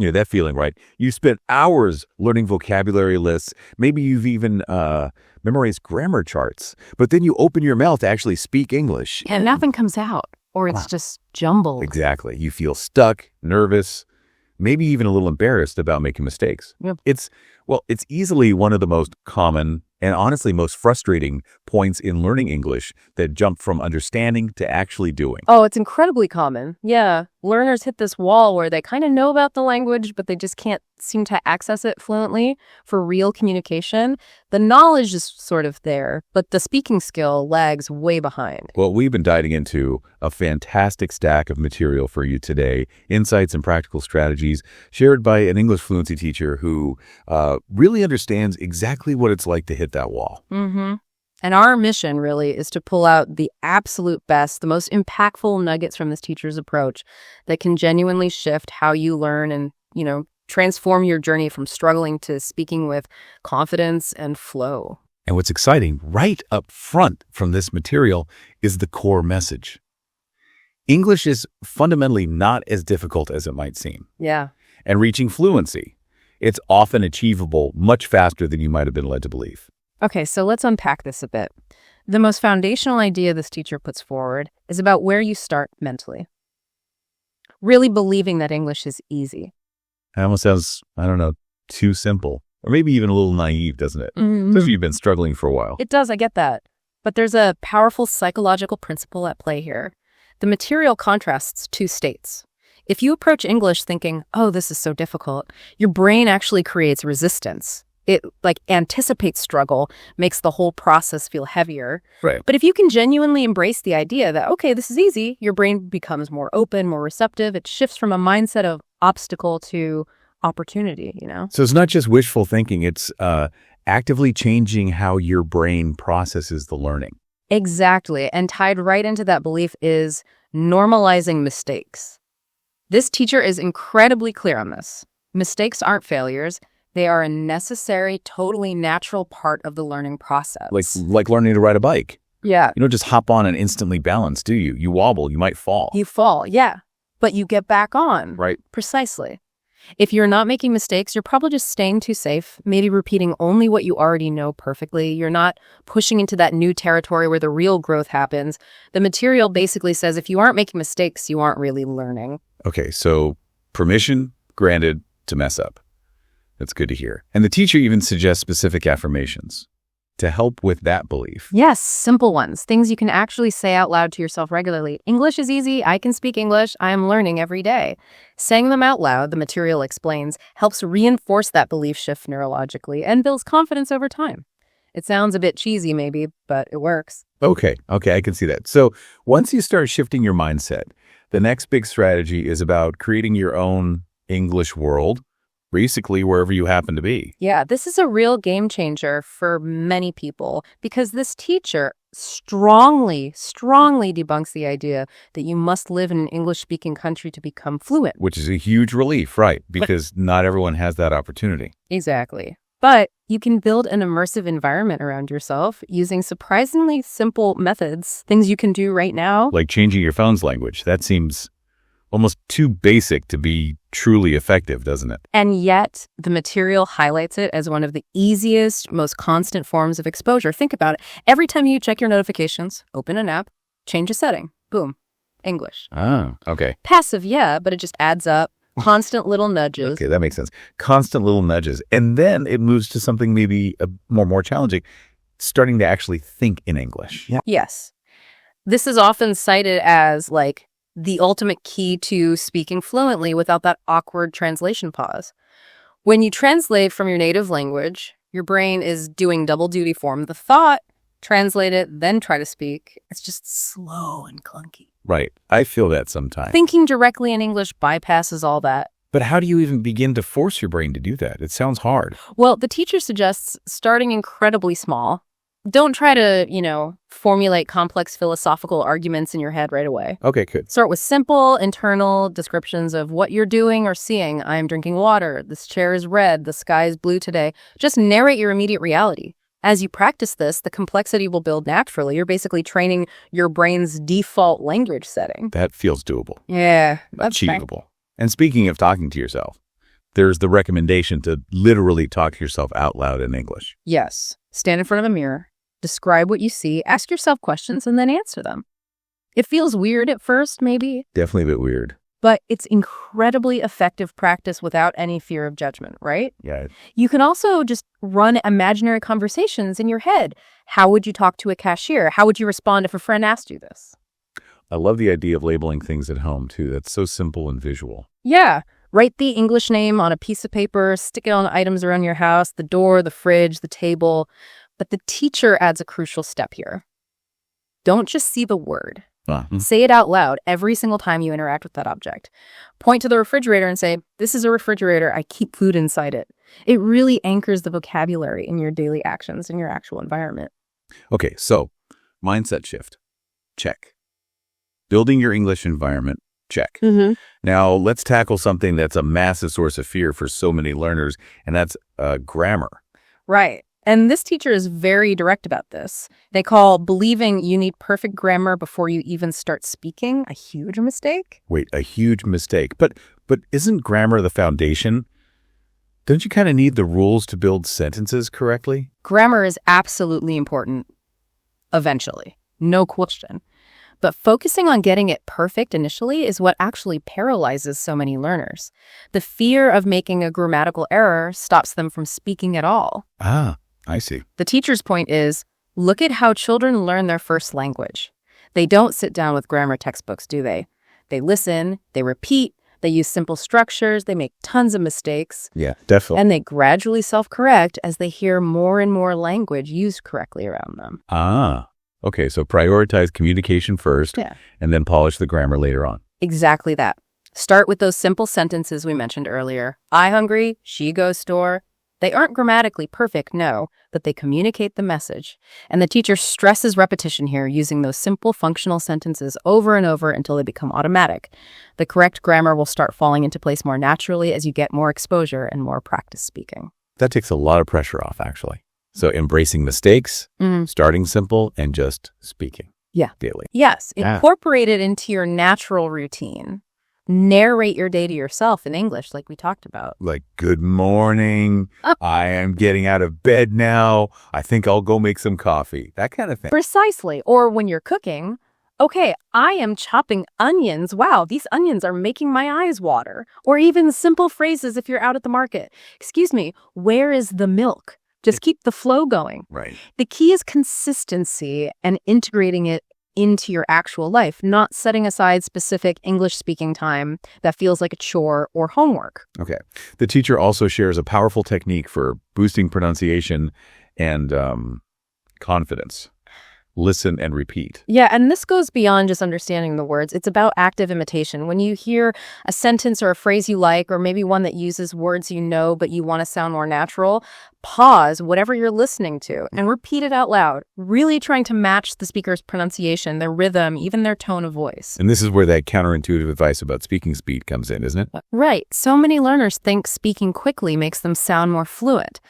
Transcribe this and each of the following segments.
Yeah, that feeling, right? You spent hours learning vocabulary lists. Maybe you've even memorized grammar charts. But then you open your mouth to actually speak English. And nothing comes out, or it's just jumbled. Exactly. You feel stuck, nervous, maybe even a little embarrassed about making mistakes. Yep. It's easily one of the most common and honestly most frustrating points in learning English that jump from understanding to actually doing. Oh, it's incredibly common. Yeah. Learners hit this wall where they kind of know about the language, but they just can't seem to access it fluently for real communication. The knowledge is sort of there, but the speaking skill lags way behind. Well, we've been diving into a fantastic stack of material for you today, insights and practical strategies shared by an English fluency teacher who really understands exactly what it's like to hit that wall. Mm-hmm. And our mission really is to pull out the absolute best, the most impactful nuggets from this teacher's approach that can genuinely shift how you learn and, transform your journey from struggling to speaking with confidence and flow. And what's exciting right up front from this material is the core message. English is fundamentally not as difficult as it might seem. Yeah. And reaching fluency, it's often achievable much faster than you might have been led to believe. Okay, so let's unpack this a bit. The most foundational idea this teacher puts forward is about where you start mentally. Really believing that English is easy. It almost sounds, too simple. Or maybe even a little naive, doesn't it? Mm-hmm. Especially if you've been struggling for a while. It does, I get that. But there's a powerful psychological principle at play here. The material contrasts two states. If you approach English thinking, oh, this is so difficult, your brain actually creates resistance. It anticipates struggle, makes the whole process feel heavier. Right. But if you can genuinely embrace the idea that, okay, this is easy, your brain becomes more open, more receptive. It shifts from a mindset of obstacle to opportunity, So it's not just wishful thinking. It's actively changing how your brain processes the learning. Exactly. And tied right into that belief is normalizing mistakes. This teacher is incredibly clear on this. Mistakes aren't failures. They are a necessary, totally natural part of the learning process. Like learning to ride a bike. Yeah. You don't just hop on and instantly balance, do you? You wobble, you might fall. You fall, yeah. But you get back on. Right. Precisely. If you're not making mistakes, you're probably just staying too safe, maybe repeating only what you already know perfectly. You're not pushing into that new territory where the real growth happens. The material basically says if you aren't making mistakes, you aren't really learning. Okay, so permission granted to mess up. That's good to hear. And the teacher even suggests specific affirmations to help with that belief. Yes, simple ones, things you can actually say out loud to yourself regularly. English is easy. I can speak English. I am learning every day. Saying them out loud, the material explains, helps reinforce that belief shift neurologically and builds confidence over time. It sounds a bit cheesy maybe, but it works. Okay, I can see that. So once you start shifting your mindset, the next big strategy is about creating your own English world, basically wherever you happen to be. Yeah, this is a real game changer for many people because this teacher strongly debunks the idea that you must live in an English-speaking country to become fluent. Which is a huge relief, right? Because not everyone has that opportunity. Exactly. But you can build an immersive environment around yourself using surprisingly simple methods, things you can do right now. Like changing your phone's language. That seems almost too basic to be truly effective, doesn't it? And yet, the material highlights it as one of the easiest, most constant forms of exposure. Think about it. Every time you check your notifications, open an app, change a setting, boom, English. Ah, okay. Passive, yeah, but it just adds up. Constant little nudges. Okay, that makes sense. Constant little nudges. And then it moves to something maybe more challenging, starting to actually think in English. Yeah. Yes. This is often cited as the ultimate key to speaking fluently without that awkward translation pause. When you translate from your native language, your brain is doing double duty form the thought, translate it, then try to speak. It's just slow and clunky. Right. I feel that sometimes. Thinking directly in English bypasses all that. But how do you even begin to force your brain to do that? It sounds hard. Well, the teacher suggests starting incredibly small. Don't try to, formulate complex philosophical arguments in your head right away. Okay, good. Start with simple internal descriptions of what you're doing or seeing. I'm drinking water. This chair is red. The sky is blue today. Just narrate your immediate reality. As you practice this, the complexity will build naturally. You're basically training your brain's default language setting. That feels doable. Yeah. Achievable. And speaking of talking to yourself, there's the recommendation to literally talk to yourself out loud in English. Yes. Stand in front of a mirror, describe what you see, ask yourself questions, and then answer them. It feels weird at first, maybe. Definitely a bit weird. But it's incredibly effective practice without any fear of judgment, right? Yeah. You can also just run imaginary conversations in your head. How would you talk to a cashier? How would you respond if a friend asked you this? I love the idea of labeling things at home, too. That's so simple and visual. Yeah. Write the English name on a piece of paper, stick it on items around your house, the door, the fridge, the table. But the teacher adds a crucial step here. Don't just see the word. Say it out loud every single time you interact with that object. Point to the refrigerator and say, "This is a refrigerator. I keep food inside it." It really anchors the vocabulary in your daily actions in your actual environment. Okay, so mindset shift. Check. Building your English environment. Check. Now, let's tackle something that's a massive source of fear for so many learners, and that's grammar. Right. And this teacher is very direct about this. They call believing you need perfect grammar before you even start speaking a huge mistake. Wait, a huge mistake. But isn't grammar the foundation? Don't you kind of need the rules to build sentences correctly? Grammar is absolutely important, eventually. No question. But focusing on getting it perfect initially is what actually paralyzes so many learners. The fear of making a grammatical error stops them from speaking at all. Ah, I see. The teacher's point is, look at how children learn their first language. They don't sit down with grammar textbooks, do they? They listen, they repeat, they use simple structures, they make tons of mistakes. Yeah, definitely. And they gradually self-correct as they hear more and more language used correctly around them. Ah, okay, so prioritize communication first, and then polish the grammar later on. Exactly that. Start with those simple sentences we mentioned earlier. I hungry, she goes store. They aren't grammatically perfect, no, but they communicate the message. And the teacher stresses repetition here, using those simple functional sentences over and over until they become automatic. The correct grammar will start falling into place more naturally as you get more exposure and more practice speaking. That takes a lot of pressure off, actually. So embracing mistakes, starting simple, and just speaking daily. Yes, incorporate it into your natural routine. Narrate your day to yourself in English, like we talked about. Like, good morning, I am getting out of bed now, I think I'll go make some coffee. That kind of thing. Precisely. Or when you're cooking, okay, I am chopping onions. Wow, these onions are making my eyes water. Or even simple phrases if you're out at the market. Excuse me, where is the milk? Just keep the flow going. Right. The key is consistency and integrating it into your actual life, not setting aside specific English-speaking time that feels like a chore or homework. Okay. The teacher also shares a powerful technique for boosting pronunciation and confidence. Listen and repeat. Yeah, and this goes beyond just understanding the words. It's about active imitation. When you hear a sentence or a phrase you like, or maybe one that uses words you know but you want to sound more natural, pause whatever you're listening to and repeat it out loud, really trying to match the speaker's pronunciation, their rhythm, even their tone of voice. And this is where that counterintuitive advice about speaking speed comes in, isn't it? Right. So many learners think speaking quickly makes them sound more fluent.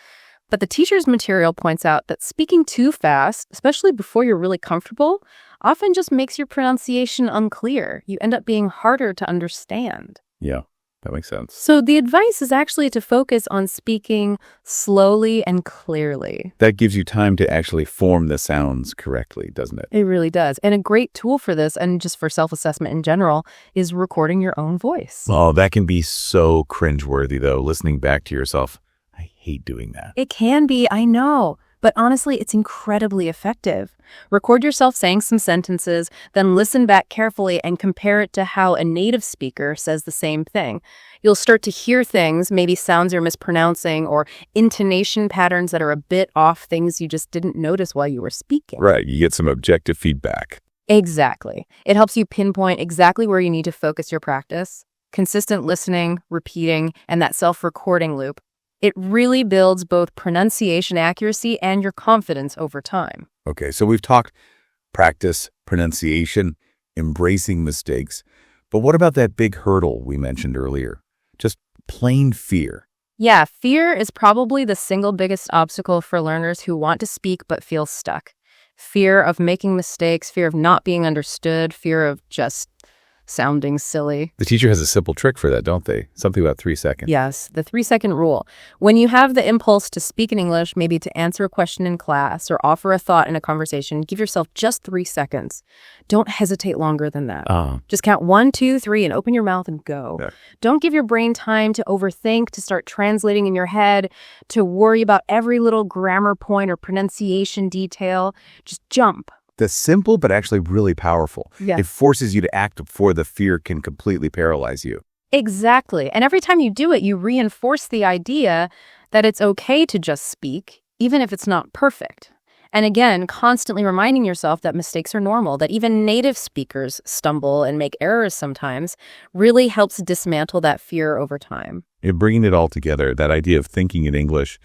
But the teacher's material points out that speaking too fast, especially before you're really comfortable, often just makes your pronunciation unclear. You end up being harder to understand. Yeah, that makes sense. So the advice is actually to focus on speaking slowly and clearly. That gives you time to actually form the sounds correctly, doesn't it? It really does. And a great tool for this, and just for self-assessment in general, is recording your own voice. Oh, that can be so cringeworthy, though, listening back to yourself. I hate doing that. It can be, I know. But honestly, it's incredibly effective. Record yourself saying some sentences, then listen back carefully and compare it to how a native speaker says the same thing. You'll start to hear things, maybe sounds you're mispronouncing or intonation patterns that are a bit off, things you just didn't notice while you were speaking. Right, you get some objective feedback. Exactly. It helps you pinpoint exactly where you need to focus your practice. Consistent listening, repeating, and that self-recording loop. It really builds both pronunciation accuracy and your confidence over time. Okay, so we've talked practice, pronunciation, embracing mistakes. But what about that big hurdle we mentioned earlier? Just plain fear. Yeah, fear is probably the single biggest obstacle for learners who want to speak but feel stuck. Fear of making mistakes, fear of not being understood, fear of just sounding silly. The teacher has a simple trick for that, don't they? Something about 3 seconds. Yes, the 3-second rule. When you have the impulse to speak in English, maybe to answer a question in class or offer a thought in a conversation, give yourself just 3 seconds. Don't hesitate longer than that. Just count 1, 2, 3 and open your mouth and go. Yeah. Don't give your brain time to overthink, to start translating in your head, to worry about every little grammar point or pronunciation detail. Just jump. That's simple, but actually really powerful. Yeah. It forces you to act before the fear can completely paralyze you. Exactly. And every time you do it, you reinforce the idea that it's okay to just speak, even if it's not perfect. And again, constantly reminding yourself that mistakes are normal, that even native speakers stumble and make errors sometimes, really helps dismantle that fear over time. In bringing it all together, that idea of thinking in English,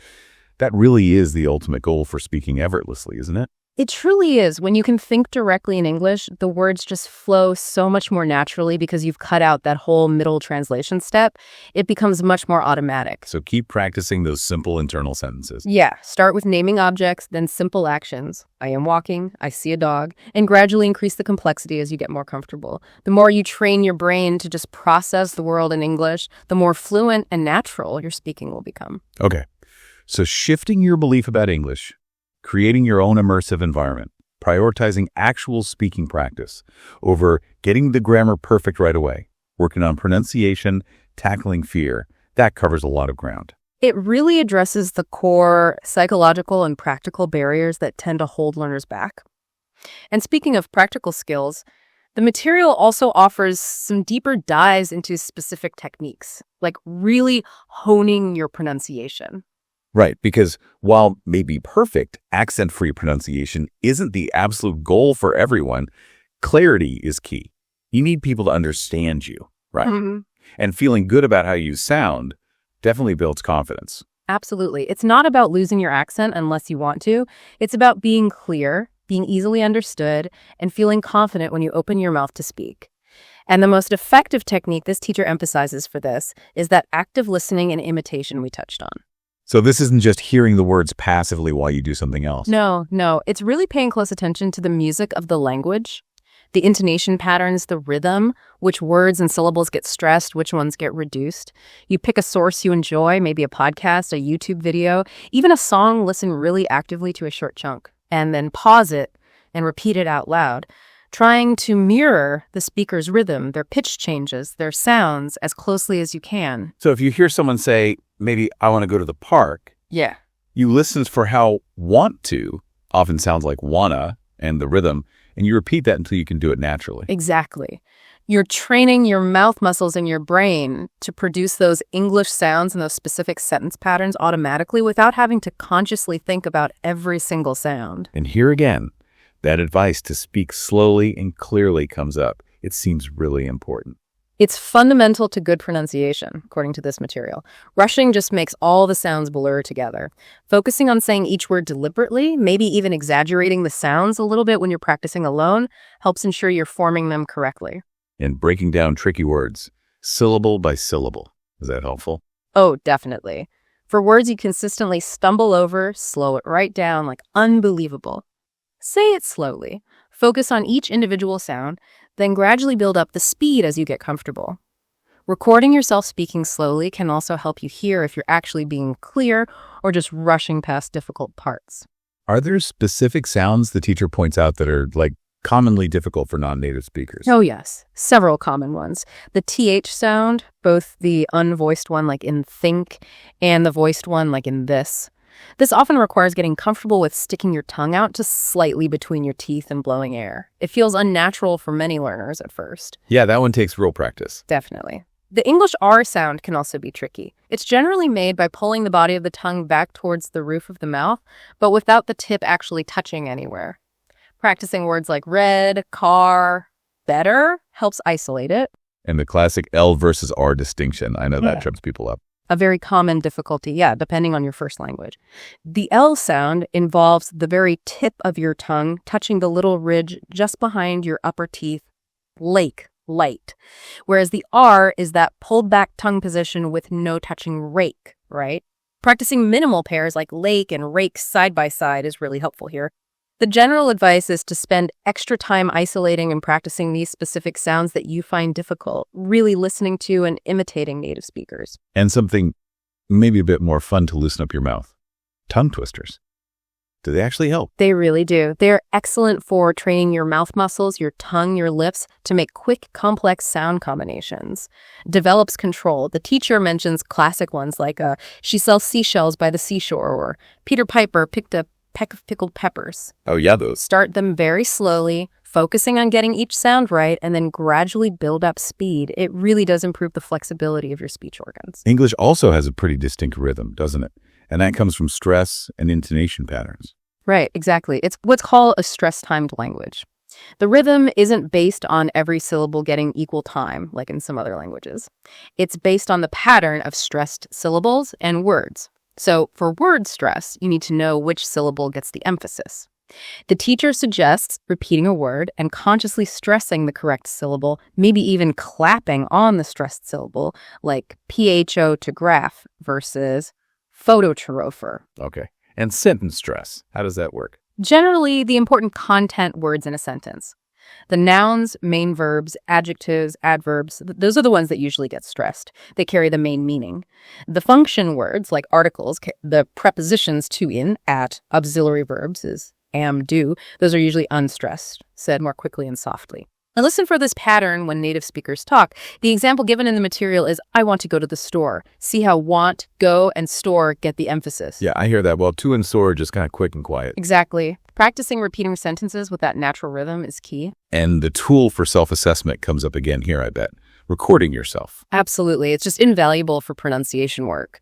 that really is the ultimate goal for speaking effortlessly, isn't it? It truly is. When you can think directly in English, the words just flow so much more naturally because you've cut out that whole middle translation step. It becomes much more automatic. So keep practicing those simple internal sentences. Yeah, start with naming objects, then simple actions. I am walking, I see a dog, and gradually increase the complexity as you get more comfortable. The more you train your brain to just process the world in English, the more fluent and natural your speaking will become. Okay, so shifting your belief about English, creating your own immersive environment, prioritizing actual speaking practice over getting the grammar perfect right away, working on pronunciation, tackling fear, that covers a lot of ground. It really addresses the core psychological and practical barriers that tend to hold learners back. And speaking of practical skills, the material also offers some deeper dives into specific techniques, like really honing your pronunciation. Right, because while maybe perfect, accent-free pronunciation isn't the absolute goal for everyone, clarity is key. You need people to understand you, right? Mm-hmm. And feeling good about how you sound definitely builds confidence. Absolutely. It's not about losing your accent unless you want to. It's about being clear, being easily understood, and feeling confident when you open your mouth to speak. And the most effective technique this teacher emphasizes for this is that active listening and imitation we touched on. So this isn't just hearing the words passively while you do something else. No. It's really paying close attention to the music of the language, the intonation patterns, the rhythm, which words and syllables get stressed, which ones get reduced. You pick a source you enjoy, maybe a podcast, a YouTube video, even a song, listen really actively to a short chunk, and then pause it and repeat it out loud, trying to mirror the speaker's rhythm, their pitch changes, their sounds as closely as you can. So if you hear someone say, maybe I want to go to the park, Yeah. you listen for how want to often sounds like wanna and the rhythm, and you repeat that until you can do it naturally. Exactly. You're training your mouth muscles in your brain to produce those English sounds and those specific sentence patterns automatically without having to consciously think about every single sound. And here again, that advice to speak slowly and clearly comes up. It seems really important. It's fundamental to good pronunciation, according to this material. Rushing just makes all the sounds blur together. Focusing on saying each word deliberately, maybe even exaggerating the sounds a little bit when you're practicing alone, helps ensure you're forming them correctly. And breaking down tricky words, syllable by syllable. Is that helpful? Oh, definitely. For words you consistently stumble over, slow it right down like unbelievable. Say it slowly. Focus on each individual sound, then gradually build up the speed as you get comfortable. Recording yourself speaking slowly can also help you hear if you're actually being clear or just rushing past difficult parts. Are there specific sounds the teacher points out that are commonly difficult for non-native speakers? Oh yes, several common ones. The TH sound, both the unvoiced one like in think and the voiced one like in this. This often requires getting comfortable with sticking your tongue out just slightly between your teeth and blowing air. It feels unnatural for many learners at first. Yeah, that one takes real practice. Definitely. The English R sound can also be tricky. It's generally made by pulling the body of the tongue back towards the roof of the mouth, but without the tip actually touching anywhere. Practicing words like red, car, better helps isolate it. And the classic L versus R distinction. I know that trips people up. A very common difficulty, depending on your first language. The L sound involves the very tip of your tongue touching the little ridge just behind your upper teeth, light. Whereas the R is that pulled back tongue position with no touching rake, right? Practicing minimal pairs like lake and rake side by side is really helpful here. The general advice is to spend extra time isolating and practicing these specific sounds that you find difficult, really listening to and imitating native speakers. And something maybe a bit more fun to loosen up your mouth. Tongue twisters. Do they actually help? They really do. They're excellent for training your mouth muscles, your tongue, your lips to make quick, complex sound combinations. Develops control. The teacher mentions classic ones like she sells seashells by the seashore, or Peter Piper picked a peck of pickled peppers. Oh, yeah, those. Start them very slowly, focusing on getting each sound right, and then gradually build up speed. It really does improve the flexibility of your speech organs. English also has a pretty distinct rhythm, doesn't it? And that comes from stress and intonation patterns. Right, exactly. It's what's called a stress-timed language. The rhythm isn't based on every syllable getting equal time, like in some other languages. It's based on the pattern of stressed syllables and words. So for word stress, you need to know which syllable gets the emphasis. The teacher suggests repeating a word and consciously stressing the correct syllable, maybe even clapping on the stressed syllable, like photograph versus phototropher. Okay. And sentence stress. How does that work? Generally, the important content words in a sentence. The nouns, main verbs, adjectives, adverbs, those are the ones that usually get stressed. They carry the main meaning. The function words, like articles, the prepositions to, in, at, auxiliary verbs is am, do, those are usually unstressed, said more quickly and softly. Now listen for this pattern when native speakers talk. The example given in the material is, I want to go to the store. See how want, go, and store get the emphasis. Yeah, I hear that. Well, to and store are just kind of quick and quiet. Exactly. Practicing repeating sentences with that natural rhythm is key. And the tool for self-assessment comes up again here, I bet. Recording yourself. Absolutely. It's just invaluable for pronunciation work.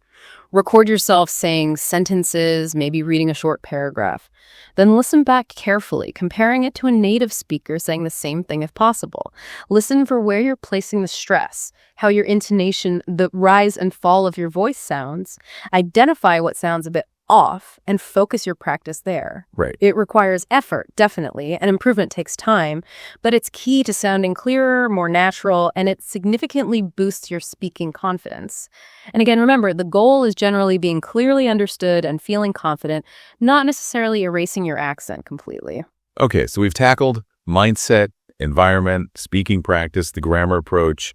Record yourself saying sentences, maybe reading a short paragraph. Then listen back carefully, comparing it to a native speaker saying the same thing if possible. Listen for where you're placing the stress, how your intonation, the rise and fall of your voice sounds. Identify what sounds a bit off and focus your practice there. Right. It requires effort, definitely, and improvement takes time, but it's key to sounding clearer, more natural, and it significantly boosts your speaking confidence. And again, remember, the goal is generally being clearly understood and feeling confident, not necessarily erasing your accent completely. Okay, so we've tackled mindset, environment, speaking practice, the grammar approach,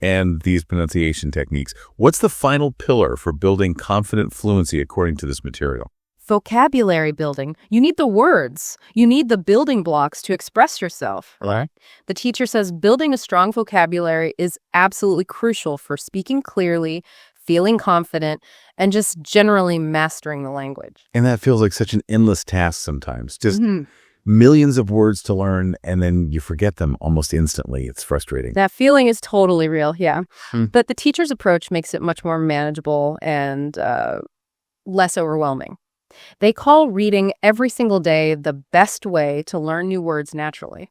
and these pronunciation techniques. What's the final pillar for building confident fluency according to this material? Vocabulary building. You need the words. You need the building blocks to express yourself. Right. The teacher says building a strong vocabulary is absolutely crucial for speaking clearly, feeling confident, and just generally mastering the language. And that feels like such an endless task sometimes. Just millions of words to learn, and then you forget them almost instantly. It's frustrating. That feeling is totally real, yeah. But the teacher's approach makes it much more manageable and less overwhelming. They call reading every single day the best way to learn new words naturally.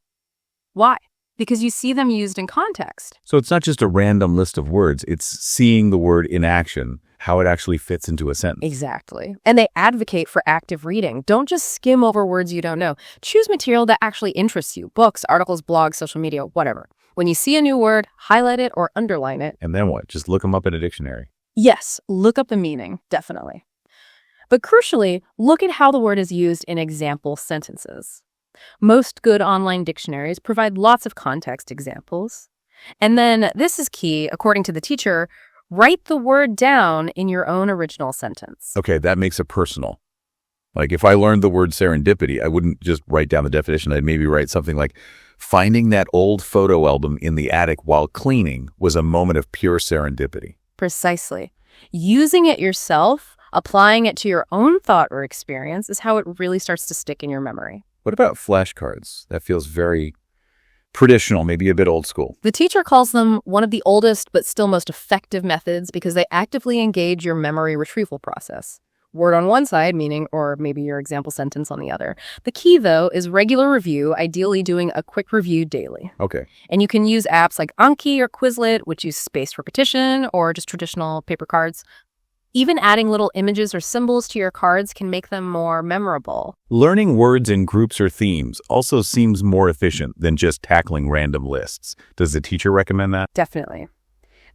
Why? Because you see them used in context. So it's not just a random list of words. It's seeing the word in action, how it actually fits into a sentence. Exactly. And they advocate for active reading. Don't just skim over words you don't know. Choose material that actually interests you. Books, articles, blogs, social media, whatever. When you see a new word, highlight it or underline it. And then what? Just look them up in a dictionary. Yes, look up the meaning, definitely. But crucially, look at how the word is used in example sentences. Most good online dictionaries provide lots of context examples. And then, this is key, according to the teacher, write the word down in your own original sentence. Okay, that makes it personal. Like if I learned the word serendipity, I wouldn't just write down the definition. I'd maybe write something like, finding that old photo album in the attic while cleaning was a moment of pure serendipity. Precisely. Using it yourself, applying it to your own thought or experience is how it really starts to stick in your memory. What about flashcards? That feels very traditional, maybe a bit old school. The teacher calls them one of the oldest but still most effective methods because they actively engage your memory retrieval process. Word on one side, meaning, or maybe your example sentence on the other. The key, though, is regular review, ideally doing a quick review daily. Okay. And you can use apps like Anki or Quizlet, which use spaced repetition, or just traditional paper cards. Even adding little images or symbols to your cards can make them more memorable. Learning words in groups or themes also seems more efficient than just tackling random lists. Does the teacher recommend that? Definitely.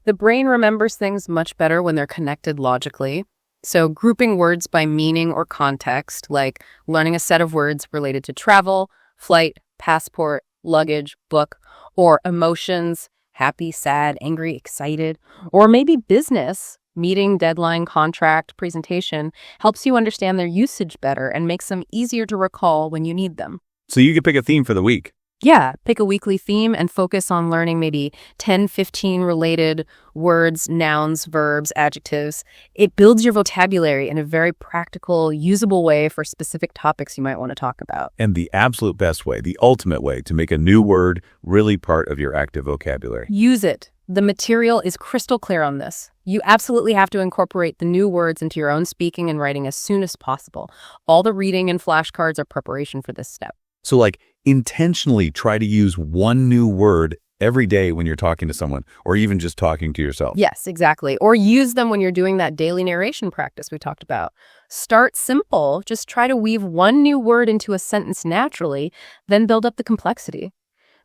The brain remembers things much better when they're connected logically. So grouping words by meaning or context, like learning a set of words related to travel, flight, passport, luggage, book, or emotions, happy, sad, angry, excited, or maybe business, meeting, deadline, contract, presentation, helps you understand their usage better and makes them easier to recall when you need them. So you could pick a theme for the week. Yeah, pick a weekly theme and focus on learning maybe 10, 15 related words, nouns, verbs, adjectives. It builds your vocabulary in a very practical, usable way for specific topics you might want to talk about. And the absolute best way, the ultimate way to make a new word really part of your active vocabulary. Use it. The material is crystal clear on this. You absolutely have to incorporate the new words into your own speaking and writing as soon as possible. All the reading and flashcards are preparation for this step. So intentionally try to use one new word every day when you're talking to someone or even just talking to yourself. Yes, exactly. Or use them when you're doing that daily narration practice we talked about. Start simple. Just try to weave one new word into a sentence naturally, then build up the complexity.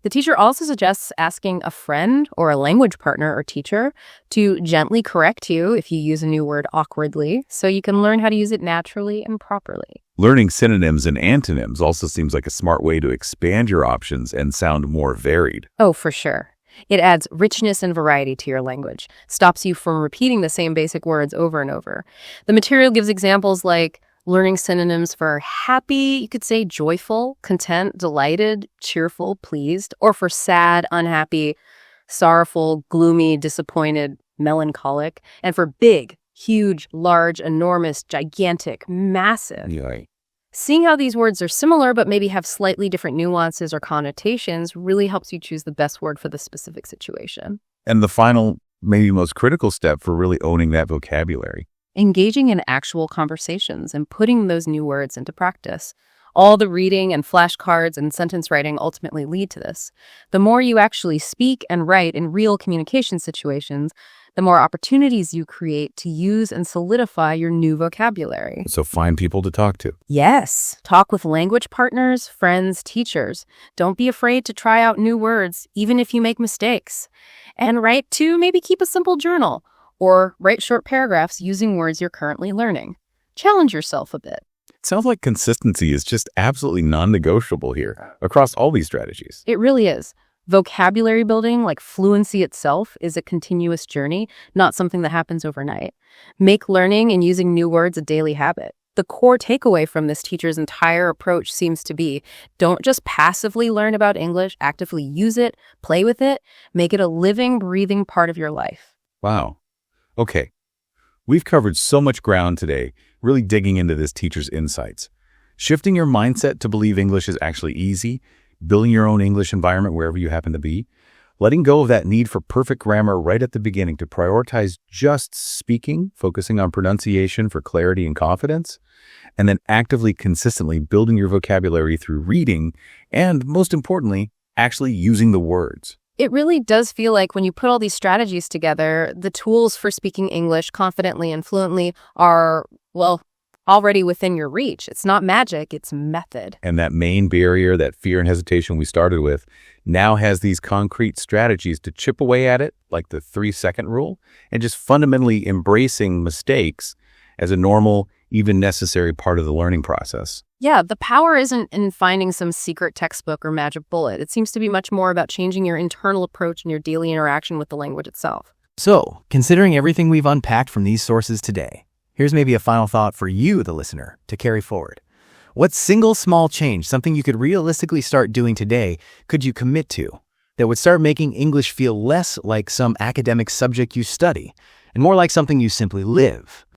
The teacher also suggests asking a friend or a language partner or teacher to gently correct you if you use a new word awkwardly, so you can learn how to use it naturally and properly. Learning synonyms and antonyms also seems like a smart way to expand your options and sound more varied. Oh, for sure. It adds richness and variety to your language, stops you from repeating the same basic words over and over. The material gives examples like learning synonyms for happy, you could say joyful, content, delighted, cheerful, pleased, or for sad, unhappy, sorrowful, gloomy, disappointed, melancholic, and for big, huge, large, enormous, gigantic, massive. Yeah. Seeing how these words are similar but maybe have slightly different nuances or connotations really helps you choose the best word for the specific situation. And the final, maybe most critical step for really owning that vocabulary. Engaging in actual conversations and putting those new words into practice. All the reading and flashcards and sentence writing ultimately lead to this. The more you actually speak and write in real communication situations, the more opportunities you create to use and solidify your new vocabulary. So find people to talk to. Yes. Talk with language partners, friends, teachers. Don't be afraid to try out new words, even if you make mistakes. And write to maybe keep a simple journal or write short paragraphs using words you're currently learning. Challenge yourself a bit. It sounds like consistency is just absolutely non-negotiable here across all these strategies. It really is. Vocabulary building, like fluency itself, is a continuous journey, not something that happens overnight. Make learning and using new words a daily habit. The core takeaway from this teacher's entire approach seems to be, don't just passively learn about English, actively use it, play with it, make it a living, breathing part of your life. Wow. Okay. We've covered so much ground today, really digging into this teacher's insights. Shifting your mindset to believe English is actually easy, building your own English environment wherever you happen to be, letting go of that need for perfect grammar right at the beginning to prioritize just speaking, focusing on pronunciation for clarity and confidence, and then actively, consistently building your vocabulary through reading and, most importantly, actually using the words. It really does feel like when you put all these strategies together, the tools for speaking English confidently and fluently are, well, already within your reach. It's not magic, it's method. And that main barrier, that fear and hesitation we started with, now has these concrete strategies to chip away at it, like the 3-second rule, and just fundamentally embracing mistakes as a normal, even necessary part of the learning process. Yeah, the power isn't in finding some secret textbook or magic bullet. It seems to be much more about changing your internal approach and your daily interaction with the language itself. So, considering everything we've unpacked from these sources today, here's maybe a final thought for you, the listener, to carry forward. What single small change, something you could realistically start doing today, could you commit to that would start making English feel less like some academic subject you study and more like something you simply live?